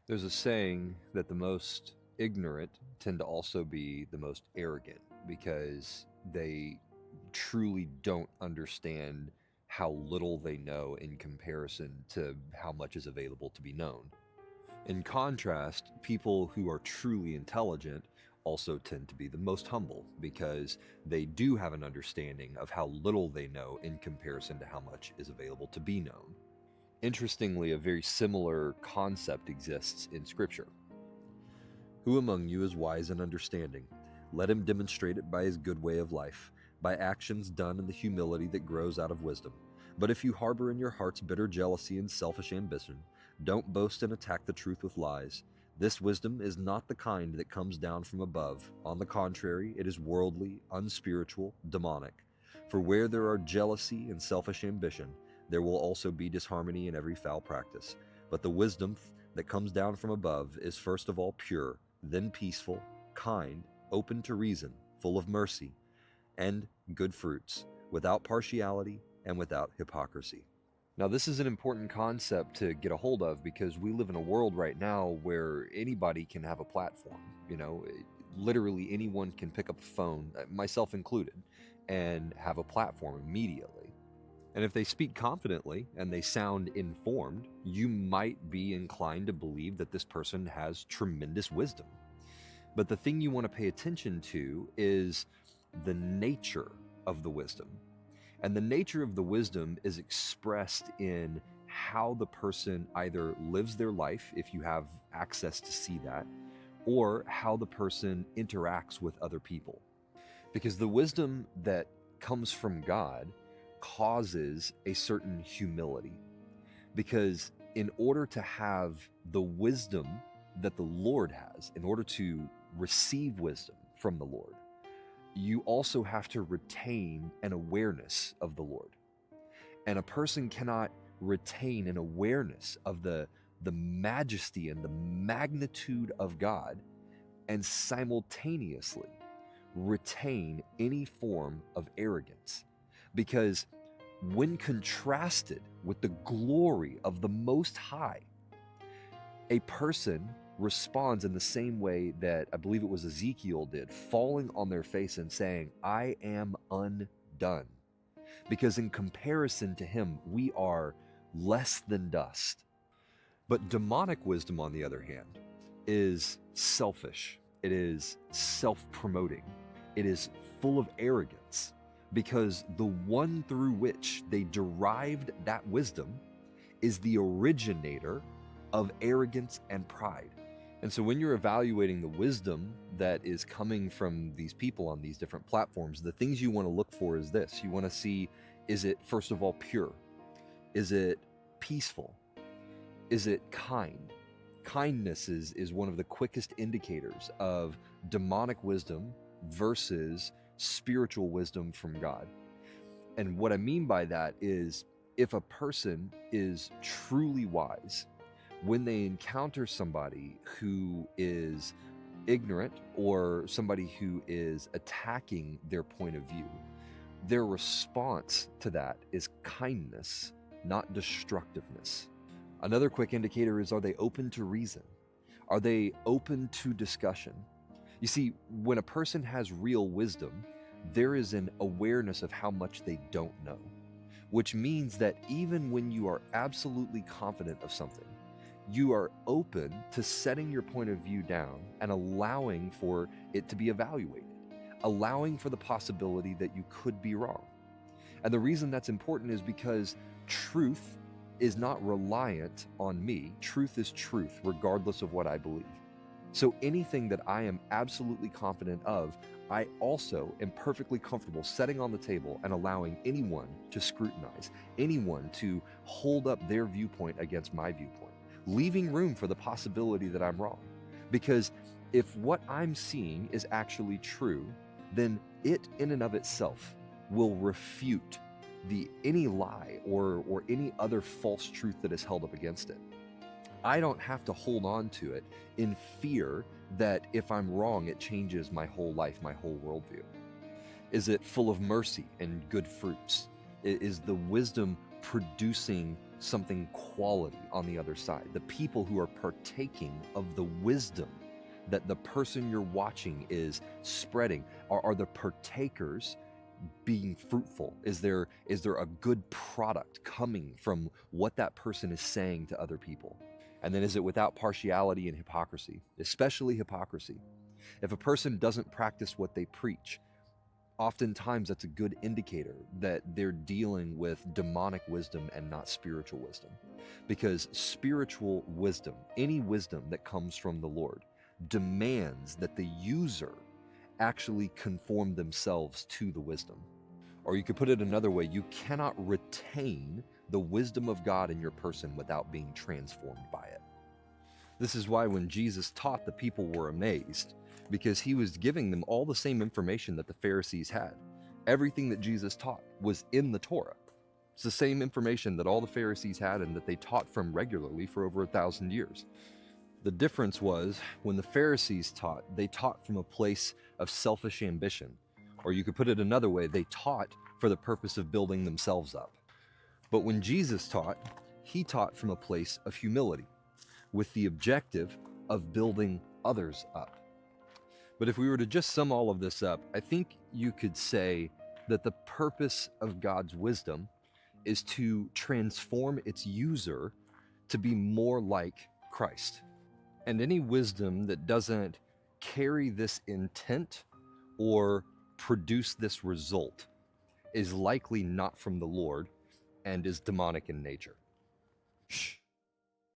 There's a saying that the most ignorant tend to also be the most arrogant because they truly don't understand how little they know in comparison to how much is available to be known. In contrast, people who are truly intelligent also tend to be the most humble because they do have an understanding of how little they know in comparison to how much is available to be known. Interestingly, a very similar concept exists in Scripture. Who among you is wise and understanding? Let him demonstrate it by his good way of life, by actions done in the humility that grows out of wisdom. But if you harbor in your hearts bitter jealousy and selfish ambition, don't boast and attack the truth with lies. This wisdom is not the kind that comes down from above. On the contrary, it is worldly, unspiritual, demonic. For where there are jealousy and selfish ambition, there will also be disharmony in every foul practice. But the wisdom that comes down from above is first of all pure, then peaceful, kind, open to reason, full of mercy, and good fruits, without partiality and without hypocrisy. Now, this is an important concept to get a hold of because we live in a world right now where anybody can have a platform. Literally anyone can pick up a phone, myself included, and have a platform immediately. And if they speak confidently and they sound informed, you might be inclined to believe that this person has tremendous wisdom. But the thing you want to pay attention to is the nature of the wisdom. And the nature of the wisdom is expressed in how the person either lives their life, if you have access to see that, or how the person interacts with other people. Because the wisdom that comes from God causes a certain humility. Because in order to have the wisdom that the Lord has, in order to receive wisdom from the Lord, you also have to retain an awareness of the Lord. And a person cannot retain an awareness of the majesty and the magnitude of God and simultaneously retain any form of arrogance. Because when contrasted with the glory of the Most High, a person responds in the same way that I believe it was Ezekiel did, falling on their face and saying, I am undone. Because in comparison to him, we are less than dust. But demonic wisdom, on the other hand, is selfish. It is self-promoting. It is full of arrogance, because the one through which they derived that wisdom is the originator of arrogance and pride. And so when you're evaluating the wisdom that is coming from these people on these different platforms, the things you want to look for is this. You want to see, is it, first of all, pure? Is it peaceful? Is it kind? Kindness is one of the quickest indicators of demonic wisdom versus spiritual wisdom from God. And what I mean by that is, if a person is truly wise, when they encounter somebody who is ignorant or somebody who is attacking their point of view, their response to that is kindness, not destructiveness. Another quick indicator is, are they open to reason? Are they open to discussion? You see, when a person has real wisdom, there is an awareness of how much they don't know, which means that even when you are absolutely confident of something, you are open to setting your point of view down and allowing for it to be evaluated, allowing for the possibility that you could be wrong. And the reason that's important is because truth is not reliant on me. Truth is truth, regardless of what I believe. So anything that I am absolutely confident of, I also am perfectly comfortable setting on the table and allowing anyone to scrutinize, anyone to hold up their viewpoint against my viewpoint, leaving room for the possibility that I'm wrong. Because if what I'm seeing is actually true, then it in and of itself will refute any lie or any other false truth that is held up against it. I don't have to hold on to it in fear that if I'm wrong, it changes my whole life, my whole worldview. Is it full of mercy and good fruits? Is the wisdom producing something quality on the other side. The people who are partaking of the wisdom that the person you're watching is spreading are the partakers being fruitful? Is there a good product coming from what that person is saying to other people? And then is it without partiality and hypocrisy, especially hypocrisy? If a person doesn't practice what they preach, oftentimes that's a good indicator that they're dealing with demonic wisdom and not spiritual wisdom. Because spiritual wisdom, any wisdom that comes from the Lord, demands that the user actually conform themselves to the wisdom. Or you could put it another way, you cannot retain the wisdom of God in your person without being transformed by it. This is why when Jesus taught, the people were amazed, because he was giving them all the same information that the Pharisees had. Everything that Jesus taught was in the Torah. It's the same information that all the Pharisees had and that they taught from regularly for over 1,000 years. The difference was, when the Pharisees taught, they taught from a place of selfish ambition. Or you could put it another way, they taught for the purpose of building themselves up. But when Jesus taught, he taught from a place of humility, with the objective of building others up. But if we were to just sum all of this up, I think you could say that the purpose of God's wisdom is to transform its user to be more like Christ. And any wisdom that doesn't carry this intent or produce this result is likely not from the Lord and is demonic in nature. Shh.